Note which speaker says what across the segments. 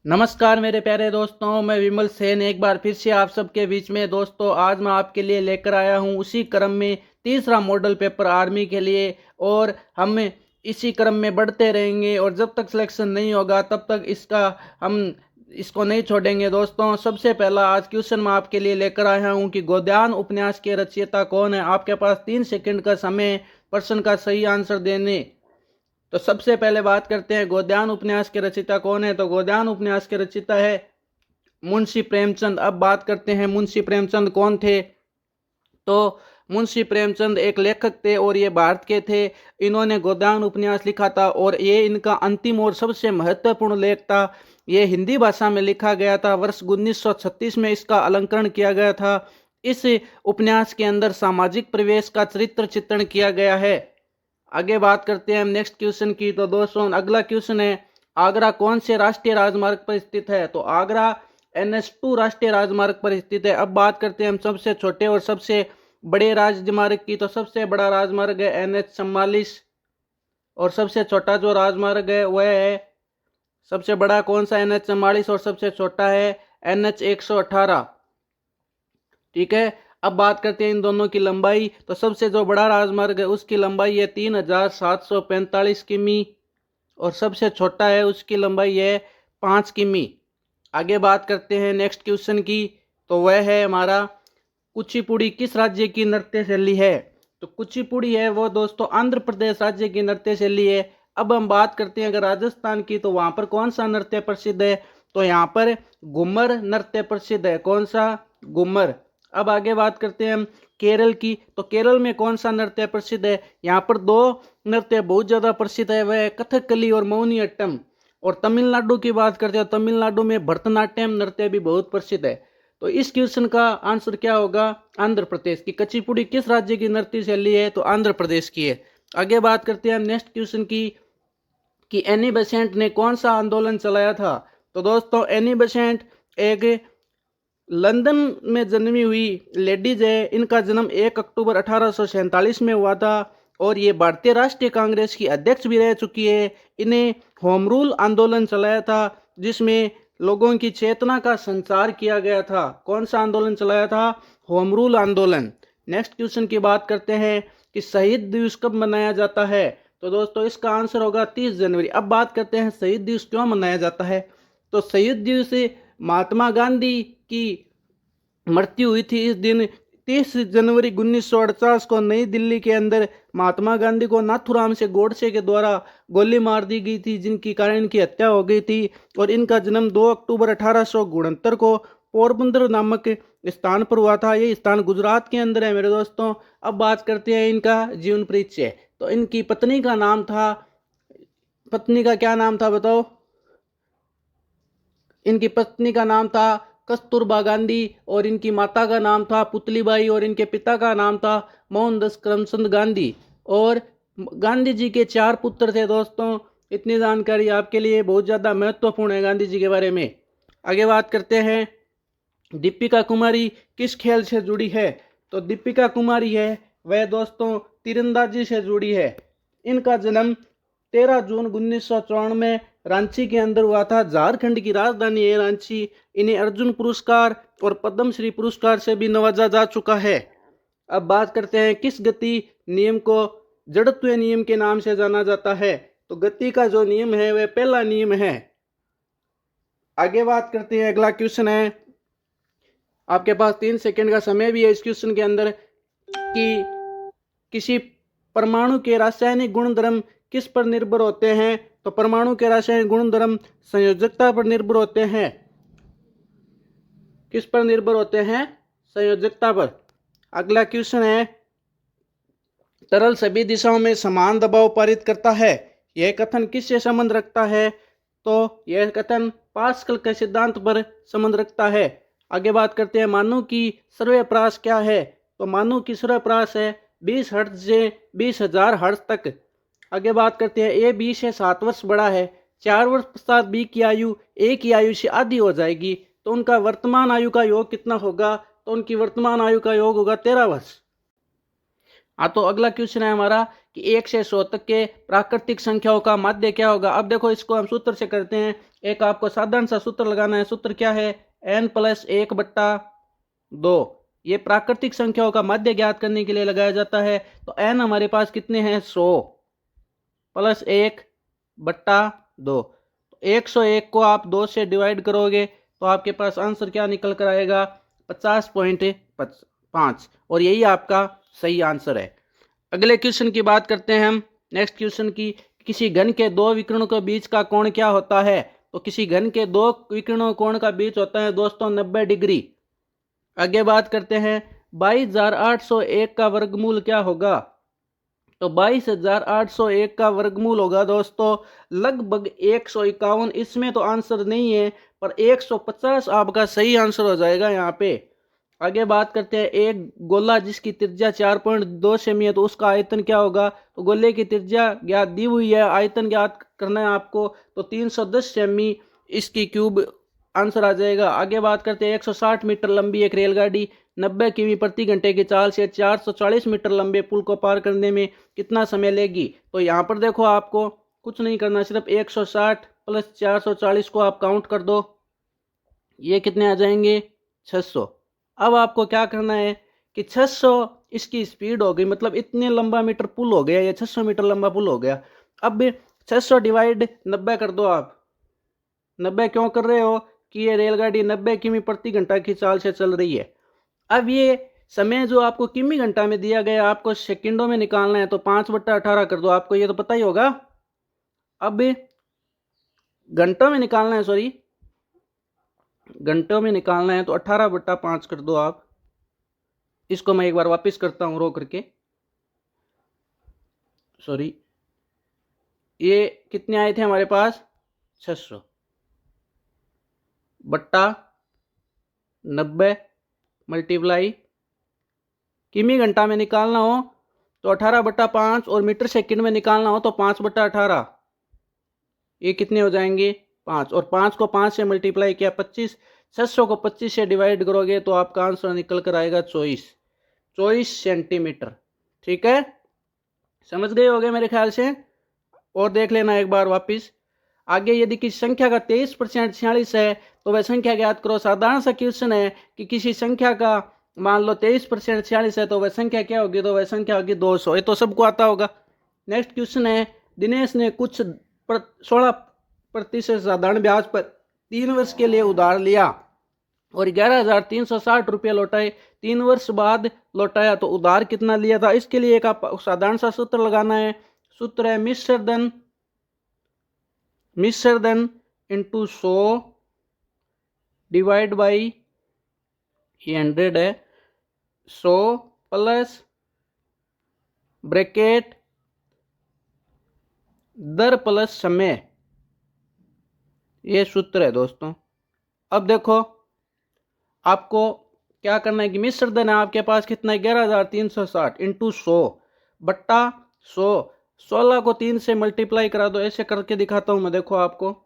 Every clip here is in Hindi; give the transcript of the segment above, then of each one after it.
Speaker 1: नमस्कार मेरे प्यारे दोस्तों, मैं विमल सेन एक बार फिर से आप सबके बीच में। दोस्तों, आज मैं आपके लिए लेकर आया हूं उसी क्रम में तीसरा मॉडल पेपर आर्मी के लिए। और हम इसी क्रम में बढ़ते रहेंगे और जब तक सिलेक्शन नहीं होगा तब तक हम इसको नहीं छोड़ेंगे। दोस्तों, सबसे पहला आज क्वेश्चन मैं आपके लिए लेकर आया हूं कि गोदान उपन्यास के रचयिता कौन है। आपके पास 3 सेकंड का समय प्रश्न का सही आंसर देने। तो सबसे पहले बात करते हैं गोदान उपन्यास के रचयिता कौन है। तो गोदान उपन्यास के रचयिता है मुंशी प्रेमचंद। अब बात करते हैं मुंशी प्रेमचंद कौन थे। तो मुंशी प्रेमचंद एक लेखक थे और ये भारत के थे। इन्होंने गोदान उपन्यास लिखा था और ये इनका अंतिम और सबसे महत्वपूर्ण लेख था। ये हिंदी भाषा में लिखा गया था। वर्ष 1936 में इसका अलंकरण किया गया था। इस उपन्यास के अंदर सामाजिक परिवेश का चरित्र चित्रण किया गया है। आगे बात करते हैं हम नेक्स्ट क्वेश्चन की। तो दोस्तों, अगला क्वेश्चन है आगरा कौन से राष्ट्रीय राजमार्ग पर स्थित है। तो आगरा NH2 राष्ट्रीय राजमार्ग पर स्थित है। अब बात करते हैं हम सबसे छोटे और सबसे बड़े राजमार्ग की। तो सबसे बड़ा राजमार्ग है NH44 और सबसे छोटा जो राजमार्ग है वह है, सबसे बड़ा कौन सा NH44 और सबसे छोटा है NH118। ठीक है। अब बात करते हैं इन दोनों की लंबाई। तो सबसे जो बड़ा राजमार्ग है उसकी लंबाई है 3745 किमी और सबसे छोटा है उसकी लंबाई है 5 किमी। आगे बात करते हैं नेक्स्ट क्वेश्चन की। तो वह है हमारा कुचिपुड़ी किस राज्य की नृत्य शैली है। तो कुचिपुड़ी है वो दोस्तों आंध्र प्रदेश राज्य की नृत्य शैली है। अब हम बात करते हैं अगर राजस्थान की, तो वहां पर कौन सा नृत्य प्रसिद्ध है। तो यहाँ पर घूमर नृत्य प्रसिद्ध है। कौन सा? घूमर। अब आगे बात करते हैं हम केरल की। तो केरल में कौन सा नृत्य प्रसिद्ध है। यहाँ पर दो नृत्य बहुत ज्यादा प्रसिद्ध है, वह है कथकली और मोहिनीअट्टम। और तमिलनाडु की बात करते हैं, तमिलनाडु में भरतनाट्यम नृत्य भी बहुत प्रसिद्ध है। तो इस क्वेश्चन का आंसर क्या होगा? आंध्र प्रदेश की। कुचिपुड़ी किस राज्य की नृत्य शैली है। तो आंध्र प्रदेश की है। आगे बात करते हैं हम नेक्स्ट क्वेश्चन की कि एनी बेसेंट ने कौन सा आंदोलन चलाया था। तो दोस्तों, एनी बेसेंट एक लंदन में जन्मी हुई लेडीज है। इनका जन्म 1 अक्टूबर 1847 में हुआ था और ये भारतीय राष्ट्रीय कांग्रेस की अध्यक्ष भी रह चुकी है। इन्हें होम रूल आंदोलन चलाया था जिसमें लोगों की चेतना का संचार किया गया था। कौन सा आंदोलन चलाया था? होम रूल आंदोलन। नेक्स्ट क्वेश्चन की बात करते हैं कि शहीद दिवस कब मनाया जाता है। तो दोस्तों, इसका आंसर होगा 30 जनवरी। अब बात करते हैं शहीद दिवस क्यों मनाया जाता है। तो शहीद दिवस महात्मा गांधी की मृत्यु हुई थी इस दिन। 30 जनवरी 1948 को नई दिल्ली के अंदर महात्मा गांधी को नाथूराम से गोडसे के द्वारा गोली मार दी गई थी, जिनकी कारण इनकी हत्या हो गई थी। और इनका जन्म 2 अक्टूबर 1869 को पोरबंदर नामक स्थान पर हुआ था। ये स्थान गुजरात के अंदर है मेरे दोस्तों। अब बात करते हैं इनका जीवन परिचय। तो इनकी पत्नी का नाम था, पत्नी का क्या नाम था बताओ। इनकी पत्नी का नाम था कस्तूरबा गांधी और इनकी माता का नाम था पुतलीबाई और इनके पिता का नाम था मोहनदास करमचंद गांधी। और गांधी जी के 4 पुत्र थे दोस्तों। इतनी जानकारी आपके लिए बहुत ज़्यादा महत्वपूर्ण है गांधी जी के बारे में। आगे बात करते हैं दीपिका कुमारी किस खेल से जुड़ी है। तो दीपिका कुमारी है वह दोस्तों तीरंदाजी से जुड़ी है। इनका जन्म 13 जून 1954 में रांची के अंदर हुआ था। झारखंड की राजधानी है रांची। इन्हें अर्जुन पुरस्कार और पद्मश्री पुरस्कार से भी नवाजा जा चुका है। अब बात करते हैं किस गति नियम को जड़त्व नियम के नाम से जाना जाता है। तो गति का जो नियम है वह पहला नियम है। आगे बात करते हैं, अगला क्वेश्चन है, आपके पास 3 सेकंड का समय भी है इस क्वेश्चन के अंदर, कि किसी परमाणु के रासायनिक गुणधर्म किस पर निर्भर होते हैं। तो परमाणु के रासायनिक गुणधर्म संयोजकता पर निर्भर होते हैं। किस पर निर्भर होते हैं? संयोजकता पर। अगला क्वेश्चन है, तरल सभी दिशाओं में समान दबाव पारित करता है, यह कथन किससे संबंध रखता है। तो यह कथन पास्कल के सिद्धांत पर संबंध रखता है। आगे बात करते हैं मानव की सर्वैप्रास क्या है। तो मानव की सर्वैप्रास है 20 हर्ट्ज से 20,000 हर्ट्ज तक। आगे बात करते हैं ए बी से 7 वर्ष बड़ा है। 4 वर्ष पश्चात बी की आयु ए की आयु से आधी हो जाएगी। तो उनका वर्तमान आयु का योग कितना होगा। तो उनकी वर्तमान आयु का योग होगा 13 वर्ष। हाँ, तो अगला क्वेश्चन है हमारा कि 1 से 100 तक के प्राकृतिक संख्याओं का माध्य क्या होगा। अब देखो इसको हम सूत्र से करते हैं। एक आपको साधारण सा सूत्र लगाना है। सूत्र क्या है, n+1/2। ये प्राकृतिक संख्याओं का माध्य ज्ञात करने के लिए लगाया जाता है। तो n हमारे पास कितने हैं, 100 + 1/2। 101 को आप 2 से डिवाइड करोगे तो आपके पास आंसर क्या निकल कर आएगा, 50.5। और यही आपका सही आंसर है। अगले क्वेश्चन की बात करते हैं हम। नेक्स्ट क्वेश्चन की, किसी घन के दो विकर्णों के बीच का कोण क्या होता है। तो किसी घन के दो विकर्णों कोण का बीच होता है दोस्तों 90 डिग्री। आगे बात करते हैं, 22,801 का वर्गमूल क्या होगा। तो 22,801 का वर्गमूल होगा दोस्तों लगभग 151। इसमें तो आंसर नहीं है, पर 150 आपका सही आंसर हो जाएगा यहाँ पे। आगे बात करते हैं, एक गोला जिसकी त्रिज्या 4.2 सेमी है तो उसका आयतन क्या होगा। तो गोले की त्रिज्या ज्ञात दी हुई है, आयतन ज्ञात करना है आपको, तो 310 सेमी इसकी क्यूब आंसर आ जाएगा। आगे बात करते हैं, 160 मीटर लंबी एक रेलगाड़ी 90 किमी प्रति घंटे की चाल से 440 मीटर लंबे पुल को पार करने में कितना समय लेगी। तो यहाँ पर देखो आपको कुछ नहीं करना, सिर्फ 160 + 440 को आप काउंट कर दो, ये कितने आ जाएंगे, 600। अब आपको क्या करना है कि 600 इसकी स्पीड हो गई, मतलब इतने लंबा मीटर पुल हो गया, ये 600 मीटर लंबा पुल हो गया। अब 600 डिवाइड 90 कर दो आप। 90 क्यों कर रहे हो कि ये रेलगाड़ी 90 किमी प्रति घंटा की चाल से चल रही है। अब ये समय जो आपको किमी घंटा में दिया गया, आपको सेकंडों में निकालना है, तो 5/18 कर दो, आपको ये तो पता ही होगा। अब घंटों में निकालना है, सॉरी घंटों में निकालना है, तो 18/5 कर दो आप। इसको मैं एक बार वापस करता हूं रो करके, सॉरी ये कितने आए थे हमारे पास, 600 बट्टा 90 मल्टीप्लाई, किमी घंटा में निकालना हो तो 18/5 और मीटर सेकंड में निकालना हो तो 5/18। ये कितने हो जाएंगे, 5, और 5 को 5 से मल्टीप्लाई किया 25। 600 को 25 से डिवाइड करोगे तो आपका आंसर निकल कर आएगा 24 सेंटीमीटर। ठीक है, समझ गए होगे मेरे ख्याल से। और देख लेना एक बार वापस आगे, यदि किसी संख्या का 23% 46 है तो वह संख्या ज्ञात करो। साधारण सा क्वेश्चन है कि किसी संख्या का मान लो 23% 46 है तो वह संख्या क्या होगी, तो वह संख्या होगी 200। ये तो सबको आता होगा। नेक्स्ट क्वेश्चन है, दिनेश ने कुछ 16% साधारण ब्याज पर 3 वर्ष के लिए उधार लिया और 11,360 रुपये लौटाए। 3 वर्ष बाद लौटाया तो उधार कितना लिया था। इसके लिए एक आप साधारण सा सूत्र लगाना है। सूत्र है मिश्र धन इंटू 100 डिवाइड बाई, ये 100 है, 100 प्लस ब्रैकेट दर प्लस समय, ये सूत्र है दोस्तों। अब देखो आपको क्या करना है कि मिश्र धन है आपके पास कितना है, 11,360 इंटू 100 बट्टा 100। 16 को 3 से मल्टीप्लाई करा दो, ऐसे करके दिखाता हूं मैं। देखो आपको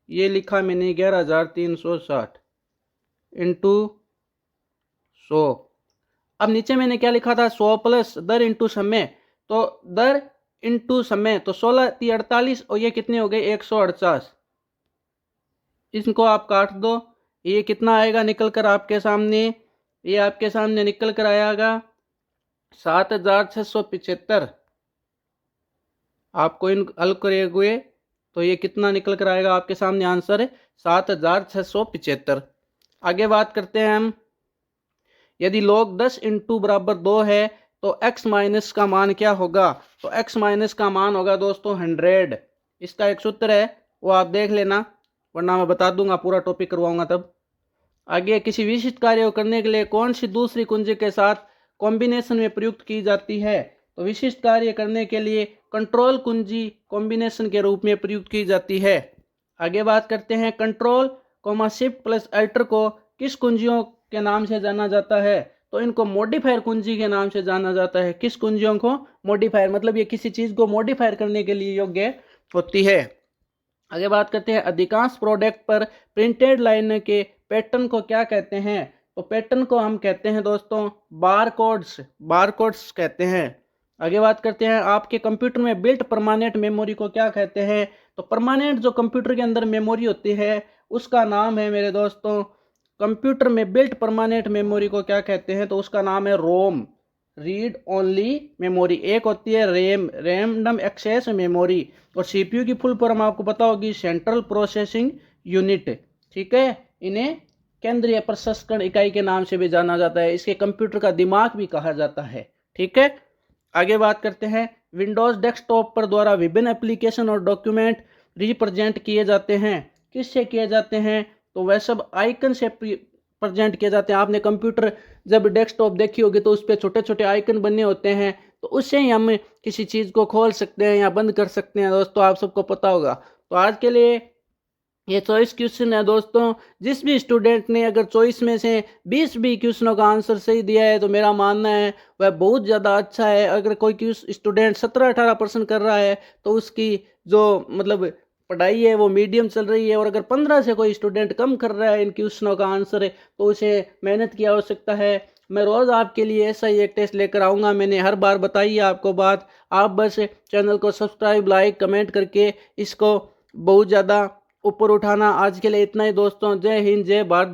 Speaker 1: ये लिखा मैंने 11,360 इंटू 100। अब नीचे मैंने क्या लिखा था, 100 प्लस दर इंटू समय। तो दर इंटू समय, तो 16×3 = 48 और ये कितने हो गए, 148। इनको आप काट दो, ये कितना आएगा निकल कर आपके सामने, ये आपके सामने निकल कर आएगा 7,675। आपको इन हल करे हुए तो ये कितना निकल कर आएगा आपके सामने, आंसर 7,675। आगे बात करते हैं हम, यदि log 10 इंटू बराबर 2 है तो x माइनस का मान क्या होगा। तो x माइनस का मान होगा दोस्तों 100। इसका एक सूत्र है, वो आप देख लेना, वरना मैं बता दूंगा, पूरा टॉपिक करवाऊंगा तब। आगे, किसी विशिष्ट कार्य को करने के लिए कौन सी दूसरी कुंजी के साथ कॉम्बिनेशन में प्रयुक्त की जाती है। तो विशिष्ट कार्य करने के लिए कंट्रोल कुंजी कॉम्बिनेशन के रूप में प्रयुक्त की जाती है। आगे बात करते हैं, कंट्रोल शिफ्ट प्लस अल्टर को किस कुंजियों के नाम से जाना जाता है। तो इनको मॉडिफायर कुंजी के नाम से जाना जाता है। किस कुंजियों को, मॉडिफायर, मतलब ये किसी चीज को मॉडिफायर करने के लिए योग्य होती है। आगे बात करते हैं, अधिकांश प्रोडक्ट पर प्रिंटेड लाइन के पैटर्न को क्या कहते हैं। तो पैटर्न को हम कहते हैं दोस्तों बारकोड्स कहते हैं। आगे बात करते हैं आपके कंप्यूटर में बिल्ट परमानेंट मेमोरी को क्या कहते हैं। तो परमानेंट जो कंप्यूटर के अंदर मेमोरी होती है उसका नाम है मेरे दोस्तों, कंप्यूटर में बिल्ट परमानेंट मेमोरी को क्या कहते हैं, तो उसका नाम है रोम, रीड ओनली मेमोरी। एक होती है रैम, रैंडम एक्सेस मेमोरी, और सीपीयू की फुल फॉर्म आपको पता होगी, सेंट्रल प्रोसेसिंग यूनिट। ठीक है, इन्हें केंद्रीय प्रसंस्करण इकाई के नाम से भी जाना जाता है, इसके कंप्यूटर का दिमाग भी कहा जाता है। ठीक है, आगे बात करते हैं विंडोज डेस्कटॉप पर द्वारा विभिन्न एप्लीकेशन और डॉक्यूमेंट रिप्रेजेंट किए जाते हैं। किससे किए जाते हैं, तो वह सब आइकन से प्रेजेंट किए जाते हैं। आपने कंप्यूटर जब डेस्कटॉप देखी होगी तो उस पर छोटे छोटे आइकन बने होते हैं, तो उससे ही हम किसी चीज़ को खोल सकते हैं या बंद कर सकते हैं दोस्तों, आप सबको पता होगा। तो आज के लिए ये चॉइस क्वेश्चन है दोस्तों, जिस भी स्टूडेंट ने अगर चॉइस में से 20 भी क्वेश्चनों का आंसर सही दिया है तो मेरा मानना है वह बहुत ज़्यादा अच्छा है। अगर कोई स्टूडेंट 17-18% कर रहा है तो उसकी जो मतलब पढ़ाई है वो मीडियम चल रही है, और अगर 15 से कोई स्टूडेंट कम कर रहा है इन क्वेश्चनों का आंसर तो उसे मेहनत की आवश्यकता है। मैं रोज़ आपके लिए ऐसा ही एक टेस्ट लेकर आऊँगा, मैंने हर बार बताई है आपको बात। आप बस चैनल को सब्सक्राइब, लाइक, कमेंट करके इसको बहुत ज़्यादा ऊपर उठाना। आज के लिए इतना ही दोस्तों, जय हिंद, जय भारत।